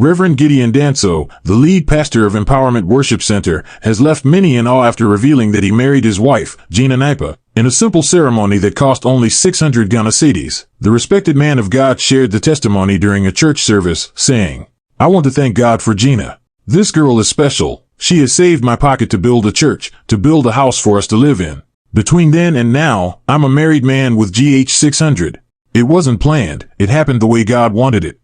Reverend Gideon Danso, the lead pastor of Empowerment Worship Center, has left many in awe after revealing that he married his wife, Gina Nipah, in a simple ceremony that cost only 600 Ghana cedis. The respected man of God shared the testimony during a church service, saying, "I want to thank God for Gina. This girl is special. She has saved my pocket to build a church, to build a house for us to live in. Between then and now, I'm a married man with GH 600. It wasn't planned. It happened the way God wanted it."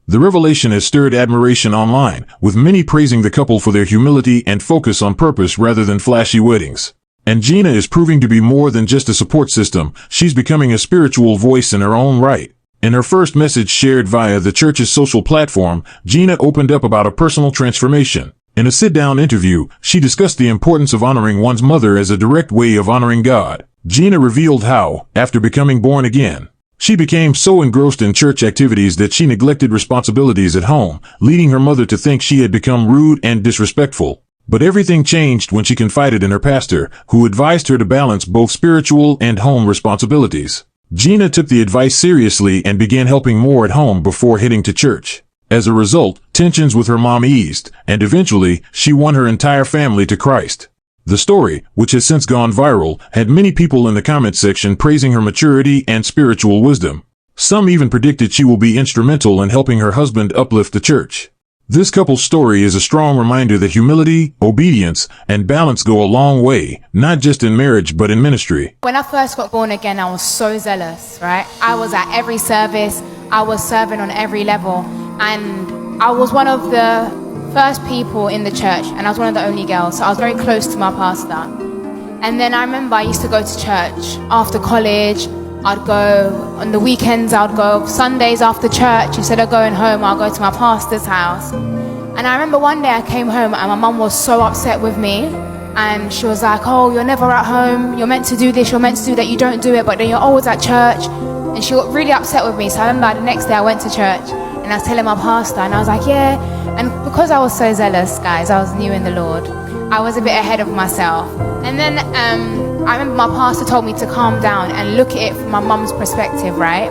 The revelation has stirred admiration online, with many praising the couple for their humility and focus on purpose rather than flashy weddings. And Gina is proving to be more than just a support system. She's becoming a spiritual voice in her own right. In her first message shared via the church's social platform, Gina opened up about a personal transformation. In a sit-down interview, she discussed the importance of honoring one's mother as a direct way of honoring God. Gina revealed how, after becoming born again, she became so engrossed in church activities that she neglected responsibilities at home, leading her mother to think she had become rude and disrespectful. But everything changed when she confided in her pastor, who advised her to balance both spiritual and home responsibilities. Gina took the advice seriously and began helping more at home before heading to church. As a result, tensions with her mom eased, and eventually, she won her entire family to Christ. The story, which has since gone viral, had many people in the comment section praising her maturity and spiritual wisdom. Some even predicted she will be instrumental in helping her husband uplift the church. This couple's story is a strong reminder that humility, obedience, and balance go a long way, not just in marriage but in ministry. When I first got born again, I was so zealous, right? I was at every service, I was serving on every level, and I was one of the first people in the church, and I was one of the only girls, so I was very close to my pastor. And then I remember I used to go to church after college. I'd go on the weekends, I'd go Sundays after church. Instead of going home, I'll go to my pastor's house. And I remember one day I came home and my mum was so upset with me, and she was like, "Oh, you're never at home, you're meant to do this, you're meant to do that, you don't do it, but then you're always at church." And she got really upset with me. So I remember the next day I went to church and I was telling my pastor, and I was like, "Yeah." And because I was so zealous, guys, I was new in the Lord, I was a bit ahead of myself. And then I remember my pastor told me to calm down and look at it from my mum's perspective, right?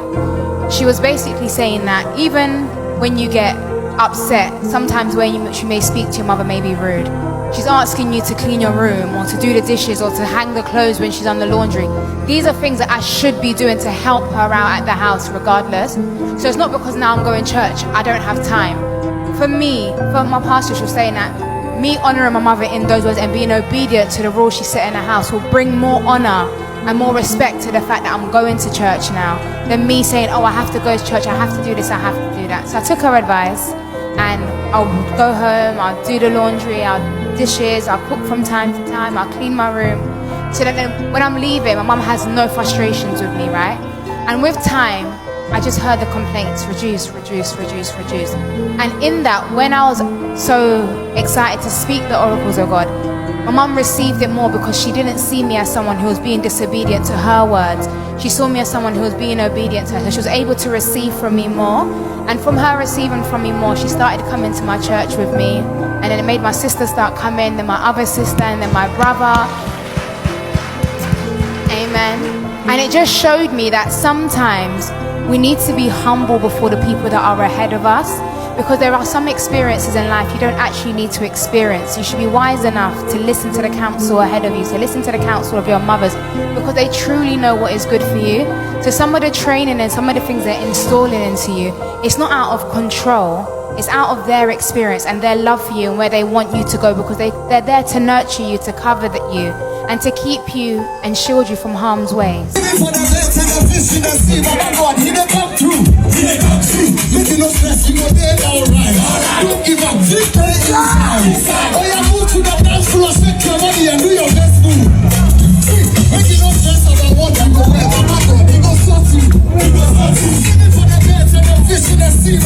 She was basically saying that even when you get upset, sometimes when you may speak to your mother may be rude. She's asking you to clean your room or to do the dishes or to hang the clothes when she's on the laundry. These are things that I should be doing to help her out at the house regardless. So it's not because now I'm going to church, I don't have time. For me, for my pastor, she was saying that me honoring my mother in those words and being obedient to the rules she set in the house will bring more honor and more respect to the fact that I'm going to church now than me saying, "Oh, I have to go to church, I have to do this, I have to do that." So I took her advice and I'll go home, I'll do the laundry, I'll do dishes, I'll cook from time to time, I'll clean my room. So that then when I'm leaving, my mum has no frustrations with me, right? And with time, I just heard the complaints, reduce. And in that, when I was so excited to speak the oracles of God, my mum received it more because she didn't see me as someone who was being disobedient to her words. She saw me as someone who was being obedient to her. So she was able to receive from me more. And from her receiving from me more, she started coming to my church with me. And then it made my sister start coming, then my other sister, and then my brother. Amen. And it just showed me that sometimes we need to be humble before the people that are ahead of us, because there are some experiences in life you don't actually need to experience. You should be wise enough to listen to the counsel ahead of you, so listen to the counsel of your mothers, because they truly know what is good for you. So some of the training and some of the things they're installing into you, it's not out of control, it's out of their experience and their love for you and where they want you to go, because they're there to nurture you, to cover you, and to keep you and shield you from harm's way. Fish in the sea,